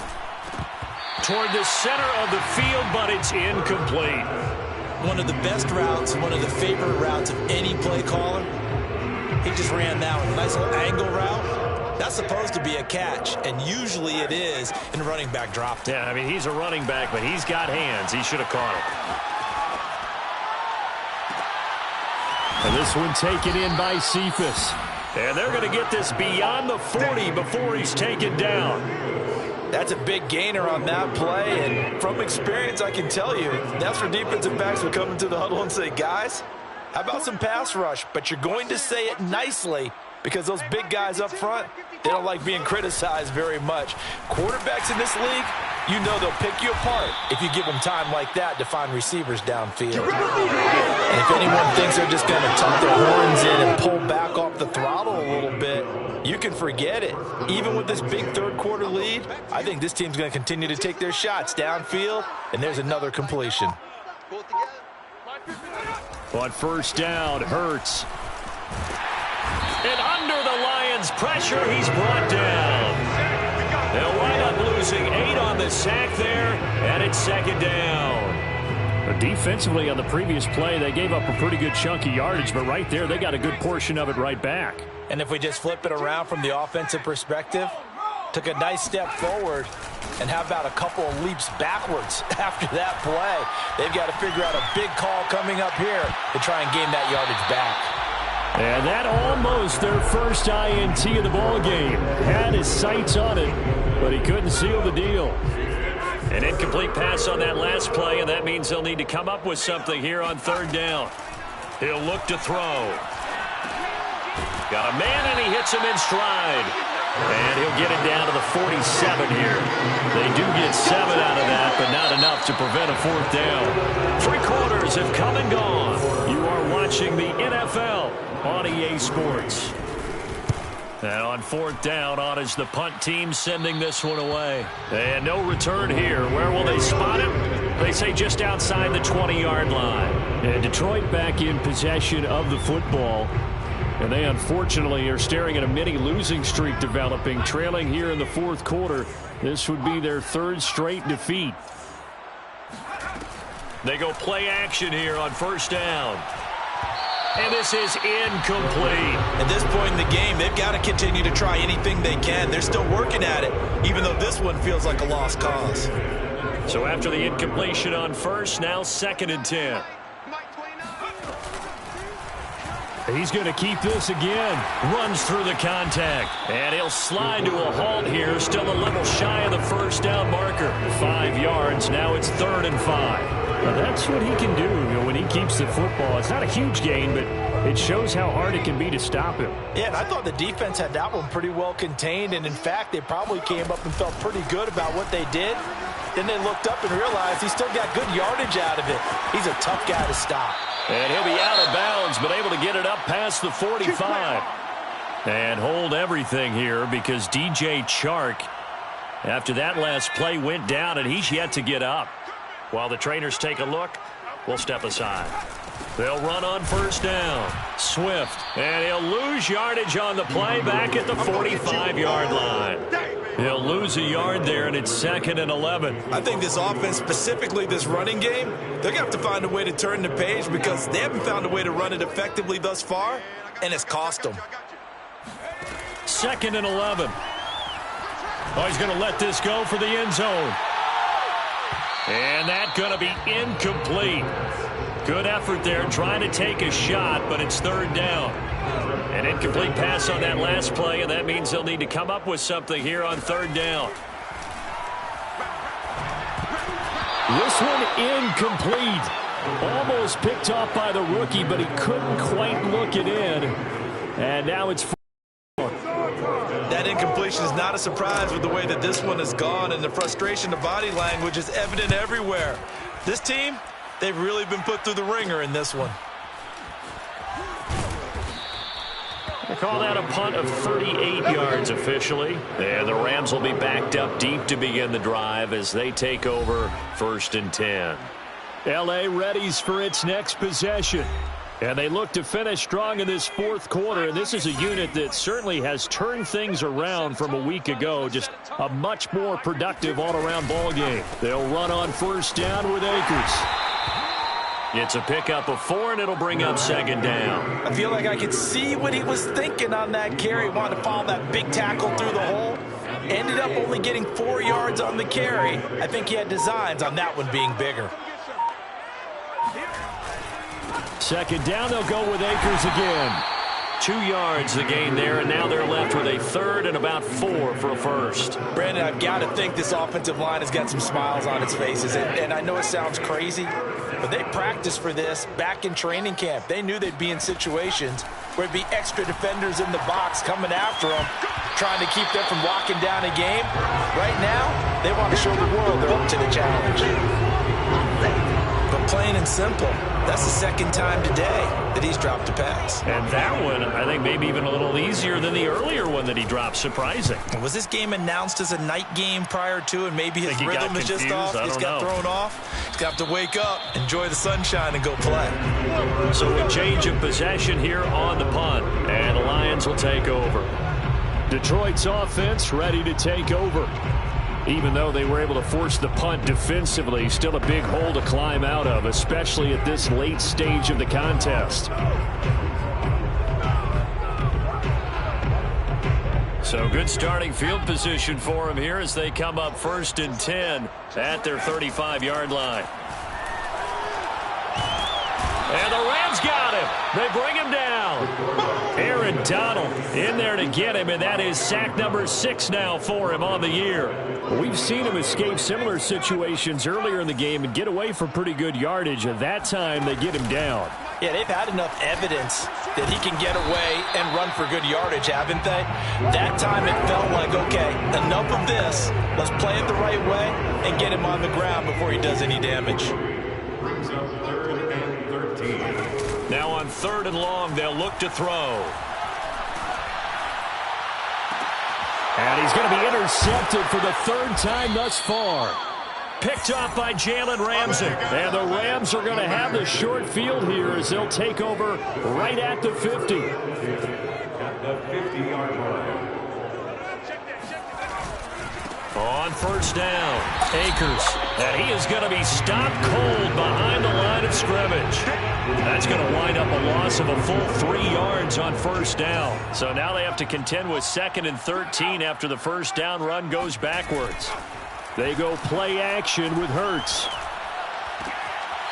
Toward the center of the field, but it's incomplete. One of the best routes, one of the favorite routes of any play caller. He just ran that one. Nice little angle route. That's supposed to be a catch, and usually it is, and the running back dropped it. Yeah, I mean, he's a running back, but he's got hands. He should have caught it. And this one taken in by Cephas. And they're going to get this beyond the 40 before he's taken down. That's a big gainer on that play, and from experience, I can tell you, that's where defensive backs will come into the huddle and say, guys, how about some pass rush? But you're going to say it nicely because those big guys up front, they don't like being criticized very much. Quarterbacks in this league, you know they'll pick you apart if you give them time like that to find receivers downfield. And if anyone thinks they're just going to tuck their horns in and pull back off the throttle a little bit, you can forget it. Even with this big third-quarter lead, I think this team's going to continue to take their shots downfield, and there's another completion. On first down, Hurts. And under the Lions' pressure, he's brought down. They'll wind up losing 8 on the sack there, and it's 2nd down. But defensively on the previous play, they gave up a pretty good chunk of yardage, but right there, they got a good portion of it right back. And if we just flip it around from the offensive perspective, took a nice step forward, and how about a couple of leaps backwards after that play? They've got to figure out a big call coming up here to try and gain that yardage back. And that almost their first INT of the ball game. Had his sights on it, but he couldn't seal the deal. An incomplete pass on that last play, and that means they'll need to come up with something here on 3rd down. He'll look to throw. Got a man, and he hits him in stride. And he'll get it down to the 47 here. They do get 7 out of that, but not enough to prevent a 4th down. 3 quarters have come and gone. You are watching the NFL on EA Sports. And on 4th down, on is the punt team sending this one away. And no return here. Where will they spot him? They say just outside the 20-yard line. And Detroit back in possession of the football. And they unfortunately are staring at a mini losing streak developing, trailing here in the 4th quarter. This would be their 3rd straight defeat. They go play action here on first down. And this is incomplete. At this point in the game, they've got to continue to try anything they can. They're still working at it, even though this one feels like a lost cause. So after the incompletion on first, now 2nd and 10. He's going to keep this again. Runs through the contact. And he'll slide to a halt here. Still a little shy of the first down marker. 5 yards. Now it's 3rd and 5. Now that's what he can do, when he keeps the football. It's not a huge gain, but it shows how hard it can be to stop him. Yeah, and I thought the defense had that one pretty well contained. And, in fact, they probably came up and felt pretty good about what they did. Then they looked up and realized he still got good yardage out of it. He's a tough guy to stop. And he'll be out of bounds, but able to get it up past the 45. And hold everything here because DJ Chark, after that last play, went down, and he's yet to get up. While the trainers take a look, we'll step aside. They'll run on first down. Swift, and he'll lose yardage on the play back at the 45-yard line. He'll lose a yard there, and it's 2nd and 11. I think this offense, specifically this running game, they're going to have to find a way to turn the page because they haven't found a way to run it effectively thus far, and it's cost them. 2nd and 11. Oh, he's going to let this go for the end zone. And that's going to be incomplete. Good effort there trying to take a shot, but it's 3rd down. An incomplete pass on that last play, and that means they'll need to come up with something here on 3rd down. This one incomplete. Almost picked off by the rookie, but he couldn't quite look it in. And now it's 4. That incompletion is not a surprise with the way that this one has gone, and the frustration, the body language is evident everywhere. This team, they've really been put through the ringer in this one. They call that a punt of 38 yards officially. And the Rams will be backed up deep to begin the drive as they take over 1st and 10. L.A. readies for its next possession. And they look to finish strong in this 4th quarter. And this is a unit that certainly has turned things around from a week ago. Just a much more productive all-around ball game. They'll run on 1st down with Akers. It's a pickup of 4, and it'll bring up 2nd down. I feel like I could see what he was thinking on that carry. Wanted to follow that big tackle through the hole. Ended up only getting 4 yards on the carry. I think he had designs on that one being bigger. 2nd down, they'll go with Akers again. 2 yards the gain there, and now they're left with a 3rd and about 4 for a 1st. Brandon, I've got to think this offensive line has got some smiles on its faces. And I know it sounds crazy, but they practiced for this back in training camp. They knew they'd be in situations where it'd be extra defenders in the box coming after them, trying to keep them from locking down a game. Right now, they want to show the world they're up to the challenge. But plain and simple, that's the 2nd time today that he's dropped a pass. And that one, I think, maybe even a little easier than the earlier one that he dropped. Surprising. Was this game announced as a night game prior to, and maybe his rhythm is just off? He's got thrown off. He's got to wake up, enjoy the sunshine, and go play. So a change of possession here on the punt, and the Lions will take over. Detroit's offense ready to take over. Even though they were able to force the punt defensively, still a big hole to climb out of, especially at this late stage of the contest. So good starting field position for them here as they come up 1st and 10 at their 35-yard line. And the Rams got him. They bring him down. Aaron Donald in there to get him, and that is sack number 6 now for him on the year. We've seen him escape similar situations earlier in the game and get away for pretty good yardage. At that time, they get him down. Yeah, they've had enough evidence that he can get away and run for good yardage, haven't they? That time it felt like, okay, enough of this. Let's play it the right way and get him on the ground before he does any damage. Brings up 3rd and 13. Now on 3rd and long, they'll look to throw. And he's going to be intercepted for the 3rd time thus far. Picked off by Jalen Ramsey. And the Rams are going to have the short field here as they'll take over right at the 50. At the 50-yard line. On 1st down, Akers. And he is going to be stopped cold behind the line of scrimmage. That's going to wind up a loss of a full 3 yards on 1st down. So now they have to contend with 2nd and 13 after the 1st down run goes backwards. They go play action with Hurts.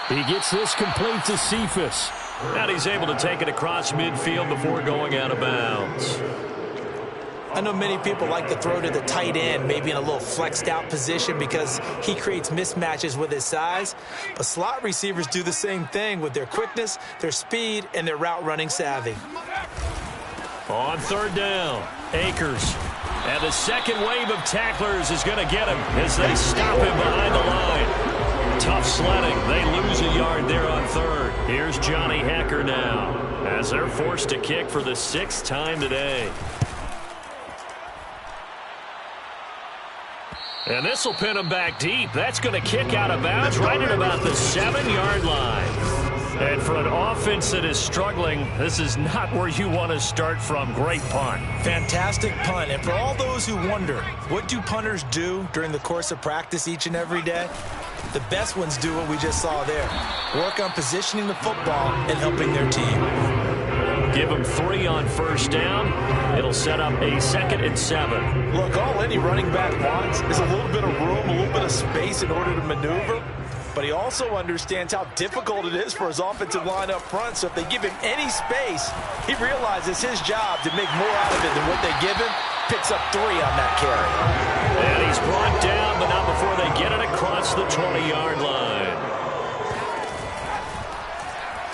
He gets this complete to Cephas. And he's able to take it across midfield before going out of bounds. I know many people like to throw to the tight end, maybe in a little flexed out position because he creates mismatches with his size. But slot receivers do the same thing with their quickness, their speed, and their route running savvy. On 3rd down, Akers. And the second wave of tacklers is going to get him as they stop him behind the line. Tough sledding. They lose a yard there on 3rd. Here's Johnny Hecker now as they're forced to kick for the 6th time today. And this will pin him back deep. That's going to kick out of bounds right at about the 7-yard line. And for an offense that is struggling, this is not where you want to start from. Great punt. Fantastic punt. And for all those who wonder, what do punters do during the course of practice each and every day? The best ones do what we just saw there. Work on positioning the football and helping their team. Give them 3 on 1st down. It'll set up a 2nd and 7. Look, all any running back wants is a little bit of room, a little bit of space in order to maneuver. But he also understands how difficult it is for his offensive line up front. So if they give him any space, he realizes his job to make more out of it than what they give him. Picks up 3 on that carry. And he's brought down, but not before they get it across the 20-yard line.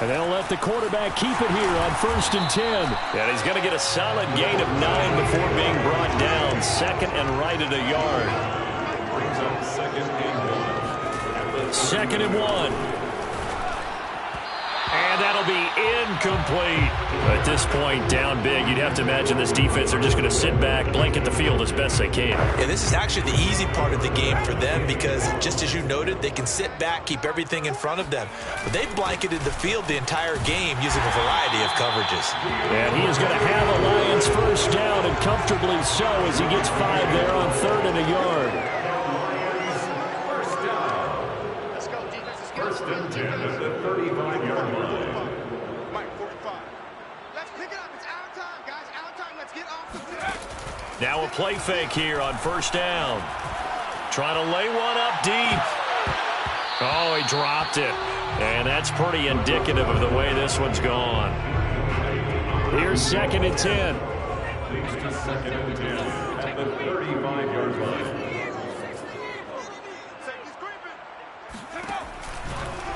And they'll let the quarterback keep it here on 1st and 10. And he's going to get a solid gain of 9 before being brought down. 2nd and right at a yard. Brings up 2nd and 1. 2nd and 1. And that that'll be incomplete. At this point, down big, you'd have to imagine this defense are just going to sit back, blanket the field as best they can. Yeah, this is actually the easy part of the game for them because, just as you noted, they can sit back, keep everything in front of them. But they've blanketed the field the entire game using a variety of coverages. And he is going to have a Lions first down, and comfortably so, as he gets 5 there on 3rd and a yard. First and 10 at the 35-yard line. Mike, 45. Let's pick it up. It's our time, guys. Our time. Let's get off the field. Now a play fake here on first down. Trying to lay one up deep. Oh, he dropped it. And that's pretty indicative of the way this one's gone. Here's 2nd and 10. Leads to 2nd and 10 at the 35-yard line.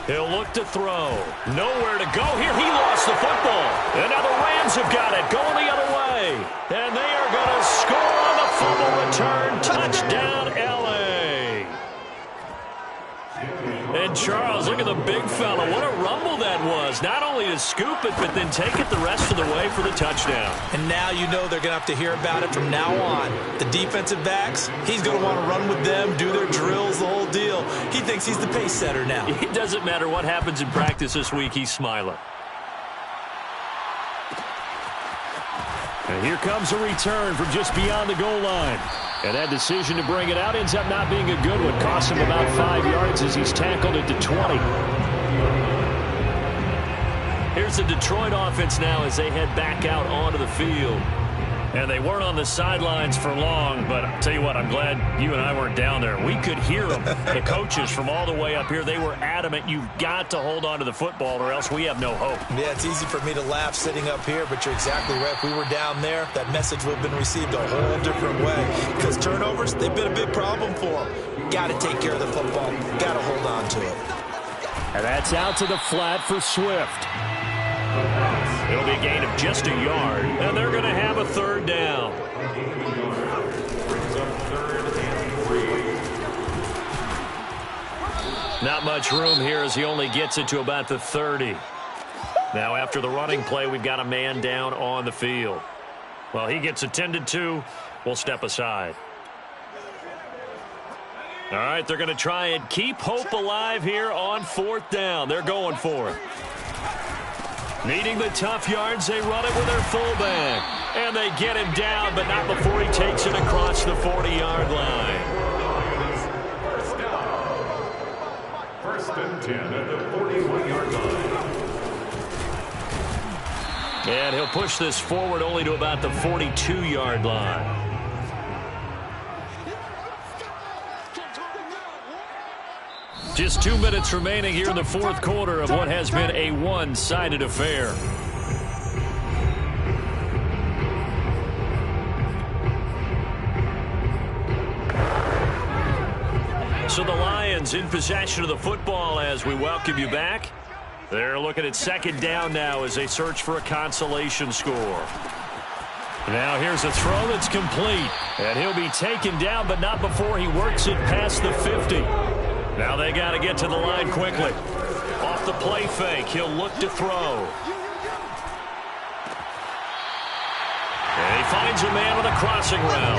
He'll look to throw. Nowhere to go here. He lost the football. And now the Rams have got it. Going the other way. And they are going to score on the fumble return. Touchdown, L.A. And Charles, look at the big fella. What a rumble that was. Not only to scoop it, but then take it the rest of the way for the touchdown. And now you know they're going to have to hear about it from now on. The defensive backs, he's going to want to run with them, do their drills, the whole deal. He thinks he's the pace setter now. It doesn't matter what happens in practice this week, he's smiling. And here comes a return from just beyond the goal line. And that decision to bring it out ends up not being a good one. Costs him about 5 yards as he's tackled at the 20. Here's the Detroit offense now as they head back out onto the field. And they weren't on the sidelines for long, but I'll tell you what, I'm glad you and I weren't down there. We could hear them, the coaches from all the way up here. They were adamant, you've got to hold on to the football or else we have no hope. Yeah, it's easy for me to laugh sitting up here, but you're exactly right. If we were down there, that message would have been received a whole different way. Because turnovers, they've been a big problem for them. Got to take care of the football. Got to hold on to it. And that's out to the flat for Swift. It'll be a gain of just a yard, and they're going to have a 3rd down. Not much room here as he only gets it to about the 30. Now after the running play, we've got a man down on the field. Well, he gets attended to. We'll step aside. All right, they're going to try and keep hope alive here on 4th down. They're going for it. Needing the tough yards, they run it with their fullback. And they get him down, but not before he takes it across the 40-yard line. First and 10 at the 41-yard line. And he'll push this forward only to about the 42-yard line. Just 2 minutes remaining here in the 4th quarter of what has been a one-sided affair. So the Lions in possession of the football as we welcome you back. They're looking at 2nd down now as they search for a consolation score. Now here's a throw that's complete. And he'll be taken down, but not before he works it past the 50. Now they got to get to the line quickly. Off the play fake, he'll look to throw. And he finds a man with a crossing route.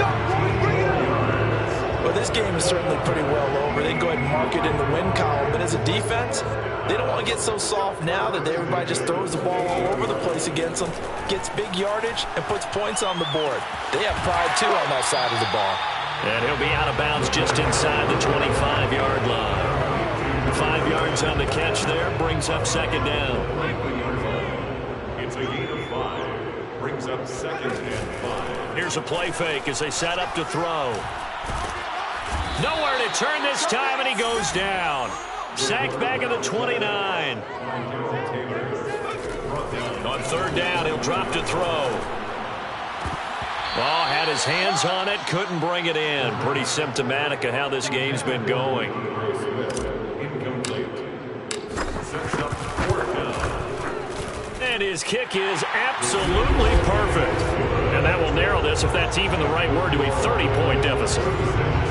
Well, this game is certainly pretty well over. They can go ahead and mark it in the win column. But as a defense, they don't want to get so soft now that everybody just throws the ball all over the place against them, gets big yardage, and puts points on the board. They have pride, too, on that side of the ball. And he'll be out of bounds just inside the 25-yard line. 5 yards on the catch there, brings up 2nd down. It's a gain of 5. Brings up 2nd and 5. Here's a play fake as they set up to throw. Nowhere to turn this time, and he goes down. Sacked back at the 29. On 3rd down, he'll drop to throw. Oh, had his hands on it, couldn't bring it in. Pretty symptomatic of how this game's been going. And his kick is absolutely perfect. And that will narrow this, if that's even the right word, to a 30-point deficit.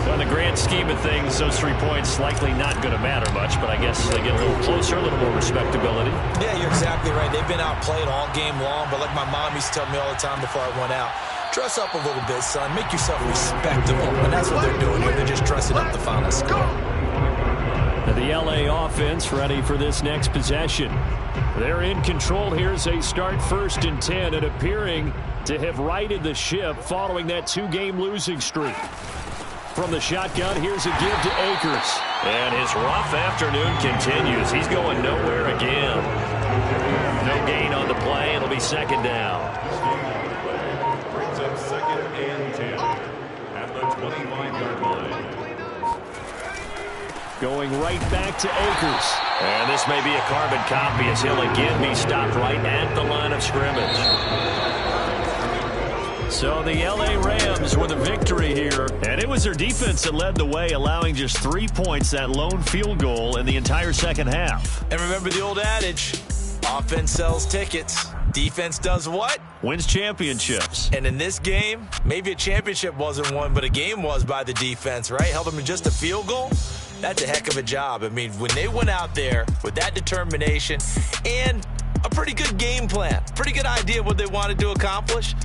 Well, in the grand scheme of things, those 3 points likely not going to matter much, but I guess they get a little closer, a little more respectability. Yeah, you're exactly right. They've been outplayed all game long, but like my mom used to tell me all the time before I went out, dress up a little bit, son. Make yourself respectable. And that's what they're doing here. They're just dressing up the final score. The LA offense ready for this next possession. They're in control. Here's a start 1st and 10, and appearing to have righted the ship following that 2-game losing streak. From the shotgun, here's a give to Akers. And his rough afternoon continues. He's going nowhere again. No gain on the play. It'll be 2nd down. Brings up 2nd and 10 at the 25-yard line. Going right back to Akers. And this may be a carbon copy as he'll again be stopped right at the line of scrimmage. So the LA Rams with a victory here. And it was their defense that led the way, allowing just 3 points, that lone field goal in the entire second half. And remember the old adage, offense sells tickets. Defense does what? Wins championships. And in this game, maybe a championship wasn't won, but a game was by the defense, right? Held them to just a field goal. That's a heck of a job. I mean, when they went out there with that determination and a pretty good game plan, pretty good idea of what they wanted to accomplish,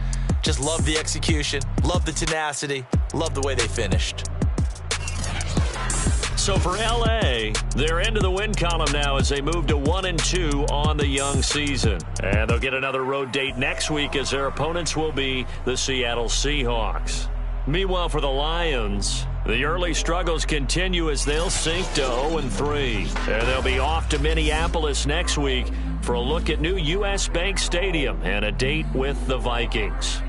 just love the execution, love the tenacity, love the way they finished. So for LA, they're into the win column now as they move to 1-2 on the young season. And they'll get another road date next week as their opponents will be the Seattle Seahawks. Meanwhile, for the Lions, the early struggles continue as they'll sink to 0-3. And they'll be off to Minneapolis next week for a look at new U.S. Bank Stadium and a date with the Vikings.